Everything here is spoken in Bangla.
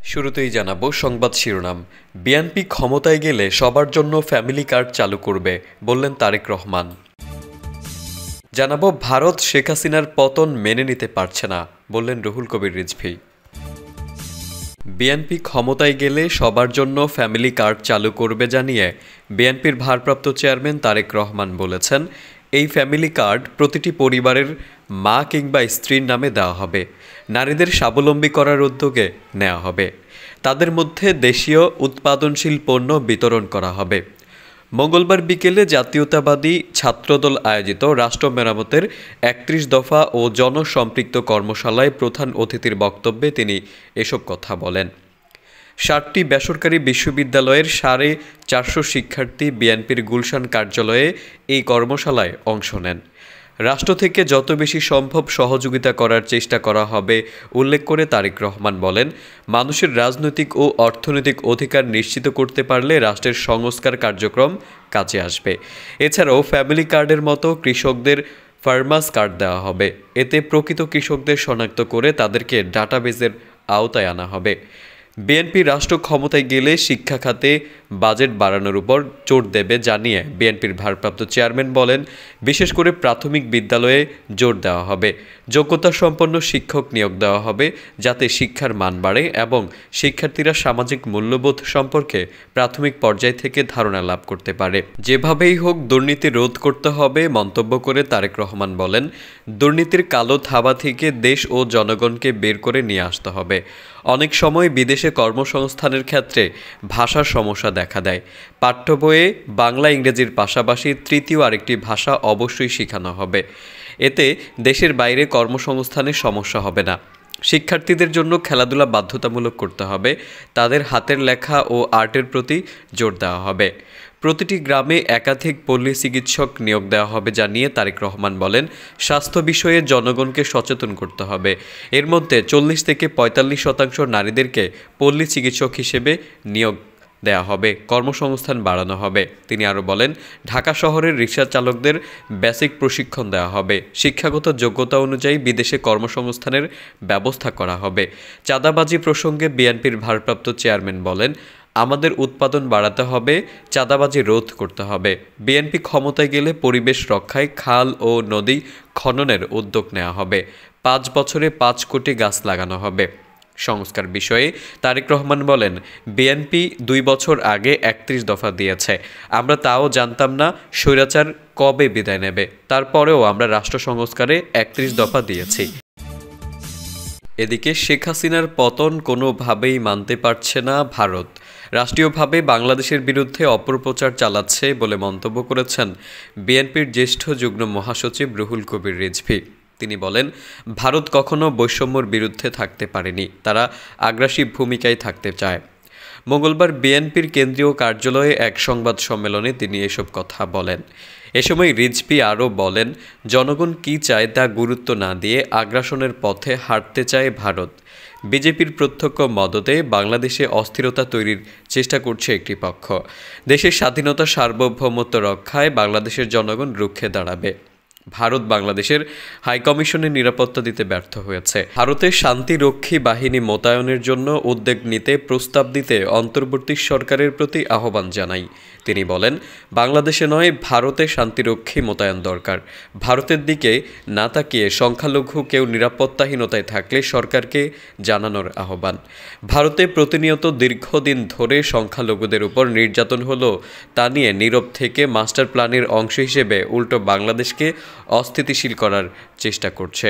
শুরুতেই জানাবো সংবাদ শিরোনাম। বিএনপি ক্ষমতায় গেলে সবার জন্য ফ্যামিলি কার্ড চালু করবে, বললেন তারেক রহমান। জানাবো ভারত শেখ হাসিনার পতন মেনে নিতে পারছে না, বললেন রুহুল কবির রিজভী। বিএনপি ক্ষমতায় গেলে সবার জন্য ফ্যামিলি কার্ড চালু করবে জানিয়ে বিএনপির ভারপ্রাপ্ত চেয়ারম্যান তারেক রহমান বলেছেন, এই ফ্যামিলি কার্ড প্রতিটি পরিবারের মা কিংবা স্ত্রীর নামে দেওয়া হবে। নারীদের স্বাবলম্বী করার উদ্যোগে নেওয়া হবে। তাদের মধ্যে দেশীয় উৎপাদনশীল পণ্য বিতরণ করা হবে। মঙ্গলবার বিকেলে জাতীয়তাবাদী ছাত্রদল আয়োজিত রাষ্ট্র মেরামতের ৩১ দফা ও জনসম্পৃক্ত কর্মশালায় প্রধান অতিথির বক্তব্যে তিনি এসব কথা বলেন। ৭টি বেসরকারি বিশ্ববিদ্যালয়ের ৪৫০ শিক্ষার্থী বিএনপির গুলশান কার্যালয়ে এই কর্মশালায় অংশ নেন। রাষ্ট্র থেকে যত বেশি সম্ভব সহযোগিতা করার চেষ্টা করা হবে উল্লেখ করে তারেক রহমান বলেন, মানুষের রাজনৈতিক ও অর্থনৈতিক অধিকার নিশ্চিত করতে পারলে রাষ্ট্রের সংস্কার কার্যক্রম কাজে আসবে। এছাড়াও ফ্যামিলি কার্ডের মতো কৃষকদের ফার্মার্স কার্ড দেওয়া হবে। এতে প্রকৃত কৃষকদের শনাক্ত করে তাদেরকে ডাটাবেজের আওতায় আনা হবে। বিএনপি রাষ্ট্র ক্ষমতায় গেলে শিক্ষা খাতে বাজেট বাড়ানোর উপর জোর দেবে জানিয়ে বিএনপির ভারপ্রাপ্ত চেয়ারম্যান বলেন, বিশেষ করে প্রাথমিক বিদ্যালয়ে জোর দেওয়া হবে। যোগ্যতা সম্পন্ন শিক্ষক নিয়োগ দেওয়া হবে যাতে শিক্ষার মান বাড়ে এবং শিক্ষার্থীরা সামাজিক মূল্যবোধ সম্পর্কে প্রাথমিক পর্যায় থেকে ধারণা লাভ করতে পারে। যেভাবেই হোক দুর্নীতি রোধ করতে হবে মন্তব্য করে তারেক রহমান বলেন, দুর্নীতির কালো থাবা থেকে দেশ ও জনগণকে বের করে নিয়ে আসতে হবে। অনেক সময় বিদেশে কর্মসংস্থানের ক্ষেত্রে ভাষার সমস্যা দেখা দেয়। পাঠ্য বইয়ে বাংলা ইংরেজির পাশাপাশি তৃতীয় আরেকটি ভাষা অবশ্যই শেখানো হবে। এতে দেশের বাইরে কর্মসংস্থানের সমস্যা হবে না। শিক্ষার্থীদের জন্য খেলাধুলা বাধ্যতামূলক করতে হবে। তাদের হাতের লেখা ও আর্টের প্রতি জোর দেওয়া হবে। প্রতিটি গ্রামে একাধিক পল্লী চিকিৎসক নিয়োগ দেওয়া হবে জানিয়ে তারেক রহমান বলেন, স্বাস্থ্য বিষয়ে জনগণকে সচেতন করতে হবে। এর মধ্যে ৪০ থেকে ৪৫% নারীদেরকে পল্লী চিকিৎসক হিসেবে নিয়োগ দেওয়া হবে। কর্মসংস্থান বাড়ানো হবে। তিনি আরও বলেন, ঢাকা শহরের রিকশা চালকদের বেসিক প্রশিক্ষণ দেওয়া হবে। শিক্ষাগত যোগ্যতা অনুযায়ী বিদেশে কর্মসংস্থানের ব্যবস্থা করা হবে। চাঁদাবাজি প্রসঙ্গে বিএনপির ভারপ্রাপ্ত চেয়ারম্যান বলেন, আমাদের উৎপাদন বাড়াতে হবে, চাঁদাবাজি রোধ করতে হবে। বিএনপি ক্ষমতায় গেলে পরিবেশ রক্ষায় খাল ও নদী খননের উদ্যোগ নেওয়া হবে। ৫ বছরে ৫ কোটি গাছ লাগানো হবে। সংস্কার বিষয়ে তারেক রহমান বলেন, বিএনপি ২ বছর আগে ৩১ দফা দিয়েছে। আমরা তাও জানতাম না স্বৈরাচার কবে বিদায় নেবে। তারপরেও আমরা রাষ্ট্র সংস্কারে ৩১ দফা দিয়েছি। এদিকে শেখ হাসিনার পতন কোনোভাবেই মানতে পারছে না ভারত। রাষ্ট্রীয়ভাবে বাংলাদেশের বিরুদ্ধে অপপ্রচার চালাচ্ছে বলে মন্তব্য করেছেন বিএনপির জ্যেষ্ঠ যুগ্ম মহাসচিব রুহুল কবির রিজভী। তিনি বলেন, ভারত কখনো বৈষম্যর বিরুদ্ধে থাকতে পারেনি, তারা আগ্রাসী ভূমিকায় থাকতে চায়। মঙ্গলবার বিএনপির কেন্দ্রীয় কার্যালয়ে এক সংবাদ সম্মেলনে তিনি এসব কথা বলেন। এ সময় রিজভী আরও বলেন, জনগণ কী চায় তা গুরুত্ব না দিয়ে আগ্রাসনের পথে হাঁটতে চায় ভারত। বিজেপির প্রত্যক্ষ মদতে বাংলাদেশে অস্থিরতা তৈরির চেষ্টা করছে একটি পক্ষ। দেশের স্বাধীনতা সার্বভৌমত্ব রক্ষায় বাংলাদেশের জনগণ রুখে দাঁড়াবে। ভারত বাংলাদেশের হাইকমিশনের নিরাপত্তা দিতে ব্যর্থ হয়েছে। ভারতের শান্তিরক্ষী বাহিনী মোতায়েনের জন্য উদ্যোগ নিতে প্রস্তাব দিতে অন্তর্বর্তী সরকারের প্রতি আহ্বান জানাই। তিনি বলেন, বাংলাদেশে নয়, ভারতে শান্তিরক্ষী মোতায়েন দরকার। ভারতের দিকে না তাকিয়ে সংখ্যালঘু কেউ নিরাপত্তাহীনতায় থাকলে সরকারকে জানানোর আহ্বান। ভারতে প্রতিনিয়ত দীর্ঘদিন ধরে সংখ্যালঘুদের উপর নির্যাতন হলো, তা নিয়ে নীরব থেকে মাস্টার প্ল্যানের অংশ হিসেবে উল্টো বাংলাদেশকে অস্থিতিশীল করার চেষ্টা করছে।